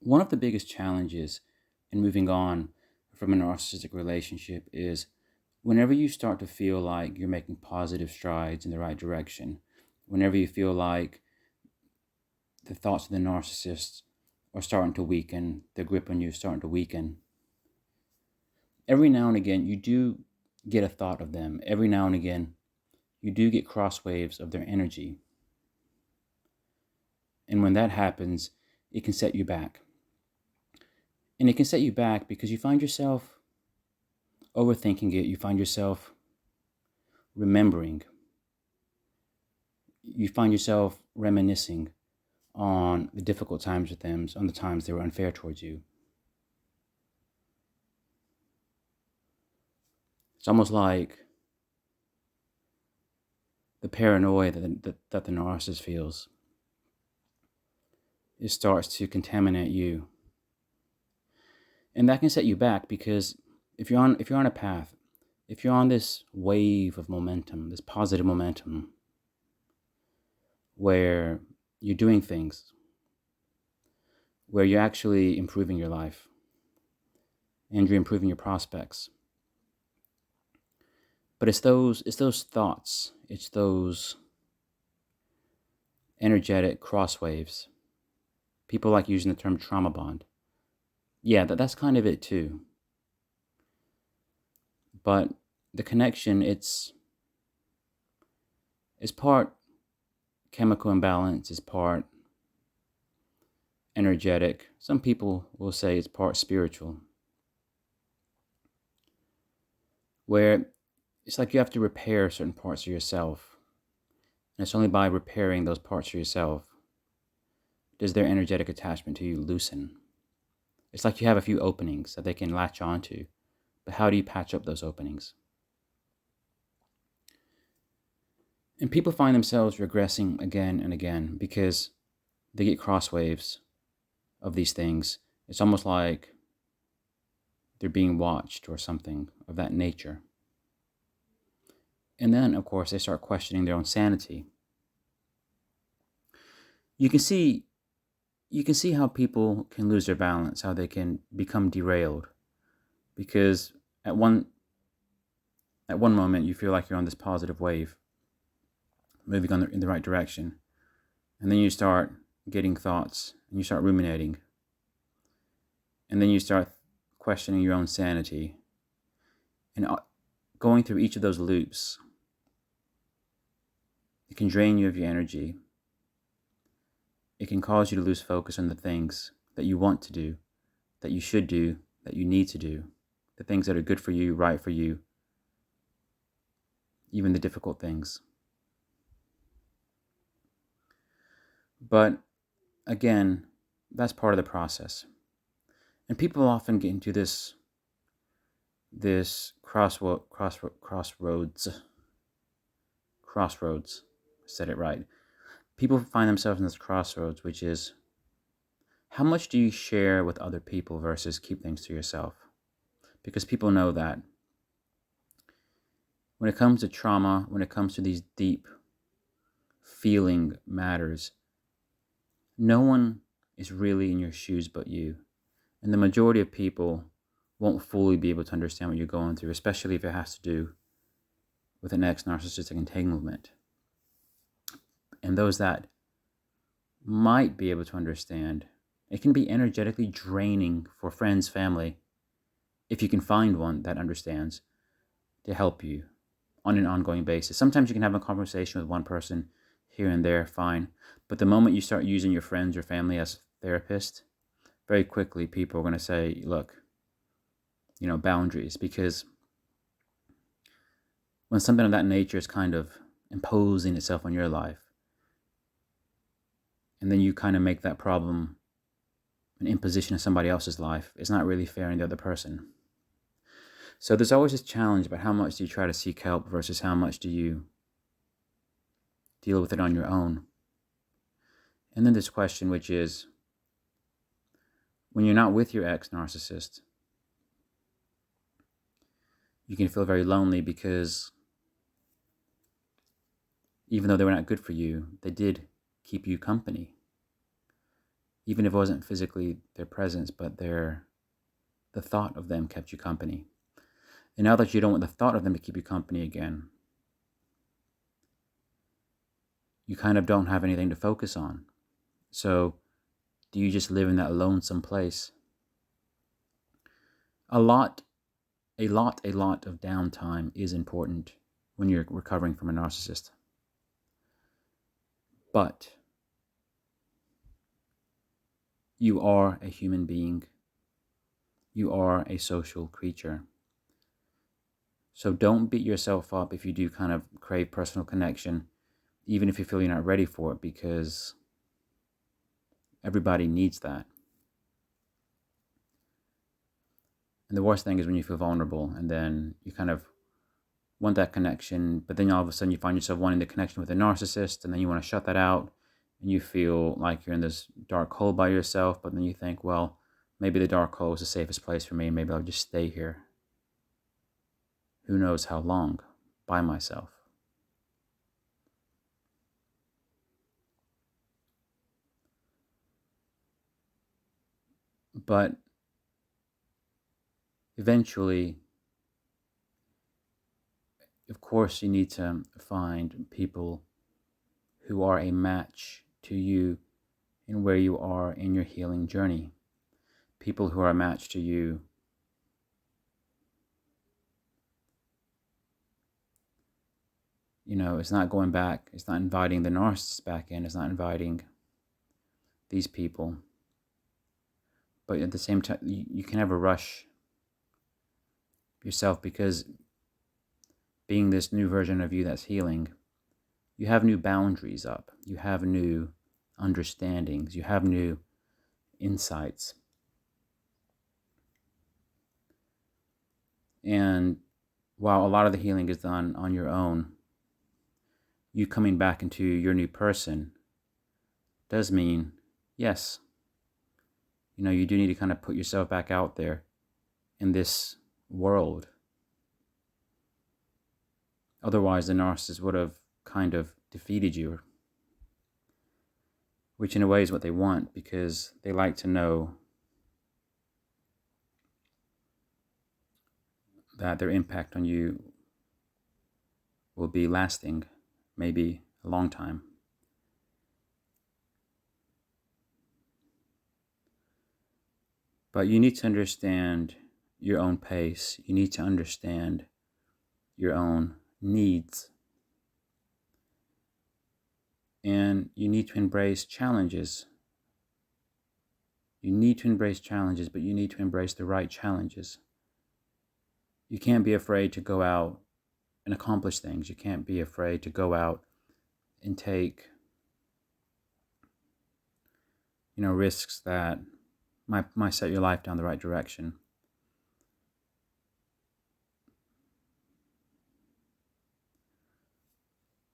One of the biggest challenges in moving on from a narcissistic relationship is whenever you start to feel like you're making positive strides in the right direction, whenever you feel like the thoughts of the narcissist are starting to weaken, the grip on you is starting to weaken, every now and again you do get a thought of them. Every now and again you do get cross waves of their energy. And when that happens, it can set you back. And it can set you back because you find yourself overthinking it. You find yourself remembering. You find yourself reminiscing on the difficult times with them, on the times they were unfair towards you. It's almost like the paranoia that the narcissist feels. It starts to contaminate you. And that can set you back because if you're on a path, if you're on this wave of momentum, this positive momentum, where you're doing things, where you're actually improving your life and you're improving your prospects. But it's those thoughts, it's those energetic cross waves. People like using the term trauma bond. Yeah, that's kind of it too. But the connection, it's part chemical imbalance, it's part energetic. Some people will say it's part spiritual, where it's like you have to repair certain parts of yourself. And it's only by repairing those parts of yourself does their energetic attachment to you loosen. It's like you have a few openings that they can latch onto, but how do you patch up those openings? And people find themselves regressing again and again because they get cross waves of these things. It's almost like they're being watched or something of that nature. And then, of course, they start questioning their own sanity. You can see how people can lose their balance, how they can become derailed, because at one moment you feel like you're on this positive wave, moving in the right direction, and then you start getting thoughts and you start ruminating, and then you start questioning your own sanity, and going through each of those loops, it can drain you of your energy. It can cause you to lose focus on the things that you want to do, that you should do, that you need to do, the things that are good for you, right for you, even the difficult things. But again, that's part of the process. And people often get into this crossroads. I said it right. People find themselves in this crossroads, which is, how much do you share with other people versus keep things to yourself? Because people know that when it comes to trauma, when it comes to these deep feeling matters, no one is really in your shoes but you. And the majority of people won't fully be able to understand what you're going through, especially if it has to do with an ex-narcissistic entanglement. And those that might be able to understand, it can be energetically draining for friends, family, if you can find one that understands, to help you on an ongoing basis. Sometimes you can have a conversation with one person here and there, fine. But the moment you start using your friends or family as therapists, very quickly people are going to say, look, boundaries. Because when something of that nature is kind of imposing itself on your life, and then you kind of make that problem an imposition of somebody else's life, it's not really fair on the other person. So there's always this challenge about how much do you try to seek help versus how much do you deal with it on your own. And then this question, which is, when you're not with your ex-narcissist, you can feel very lonely because even though they were not good for you, they did keep you company. even if it wasn't physically their presence, but the thought of them kept you company. And now that you don't want the thought of them to keep you company again, you kind of don't have anything to focus on. So do you just live in that lonesome place? A lot of downtime is important when you're recovering from a narcissist. But you are a human being. You are a social creature. So don't beat yourself up if you do kind of crave personal connection, even if you feel you're not ready for it, because everybody needs that. And the worst thing is when you feel vulnerable and then you kind of want that connection, but then all of a sudden you find yourself wanting the connection with a narcissist, and then you want to shut that out, and you feel like you're in this dark hole by yourself, but then you think, well, maybe the dark hole is the safest place for me, maybe I'll just stay here. Who knows how long, by myself. But eventually, of course, you need to find people who are a match to you in where you are in your healing journey. People who are a match to you it's not going back. It's not inviting the narcissist back in. It's not inviting these people. But at the same time, you can never rush yourself, because being this new version of you that's healing, you have new boundaries up. You have new understandings. You have new insights. And while a lot of the healing is done on your own, you coming back into your new person does mean, yes, you do need to kind of put yourself back out there in this world. Otherwise, the narcissist would have kind of defeated you, which in a way is what they want, because they like to know that their impact on you will be lasting, maybe a long time. But you need to understand your own pace. You need to understand your own needs. And you need to embrace challenges. You need to embrace challenges, but you need to embrace the right challenges. You can't be afraid to go out and accomplish things. You can't be afraid to go out and take, risks that might set your life down the right direction.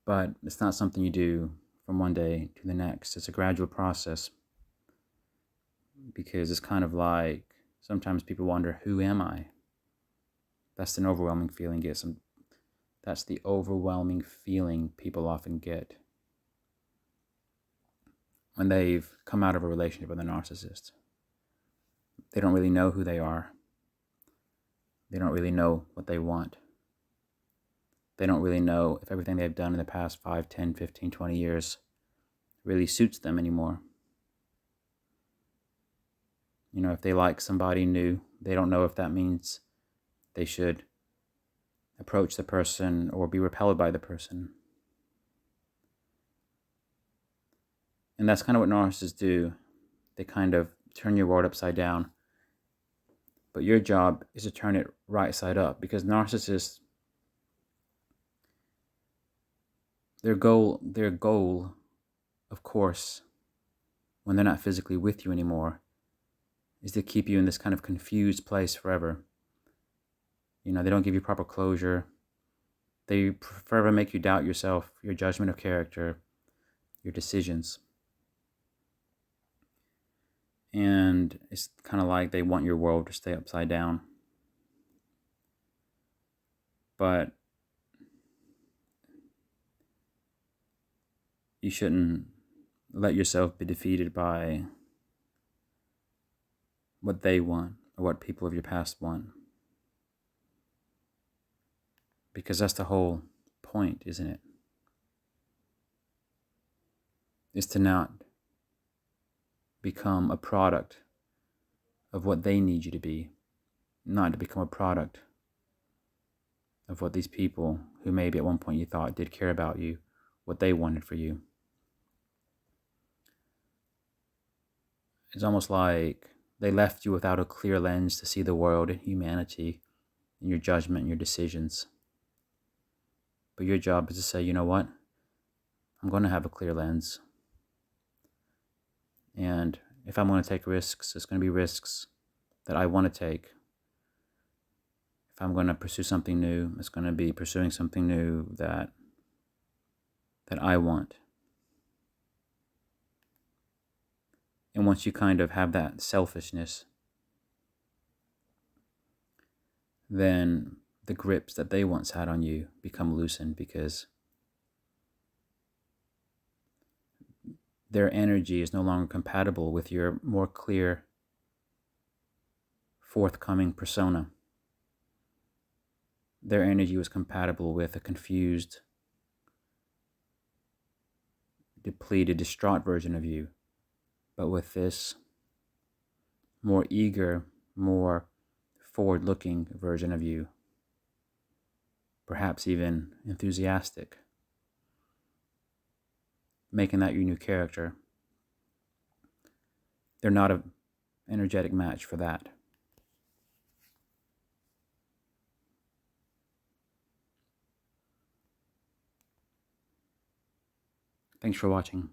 But it's not something you do from one day to the next. It's a gradual process, because it's kind of like sometimes people wonder, who am I? That's an overwhelming feeling. That's the overwhelming feeling people often get when they've come out of a relationship with a narcissist. They don't really know who they are. They don't really know what they want. They don't really know if everything they've done in the past 5, 10, 15, 20 years really suits them anymore. If they like somebody new, they don't know if that means they should approach the person or be repelled by the person. And that's kind of what narcissists do. They kind of turn your world upside down. But your job is to turn it right side up, because narcissists, their goal, of course, when they're not physically with you anymore, is to keep you in this kind of confused place forever. They don't give you proper closure. They forever make you doubt yourself, your judgment of character, your decisions. And it's kind of like they want your world to stay upside down. But you shouldn't let yourself be defeated by what they want or what people of your past want. Because that's the whole point, isn't it? Is to not become a product of what they need you to be, not to become a product of what these people who maybe at one point you thought did care about you, what they wanted for you. It's almost like they left you without a clear lens to see the world and humanity and your judgment and your decisions. But your job is to say, you know what? I'm going to have a clear lens. And if I'm going to take risks, it's going to be risks that I want to take. If I'm going to pursue something new, it's going to be pursuing something new that I want. And once you kind of have that selfishness, then the grips that they once had on you become loosened, because their energy is no longer compatible with your more clear, forthcoming persona. Their energy was compatible with a confused, depleted, distraught version of you. But with this more eager, more forward-looking version of you, perhaps even enthusiastic, making that your new character, they're not an energetic match for that. Thanks for watching.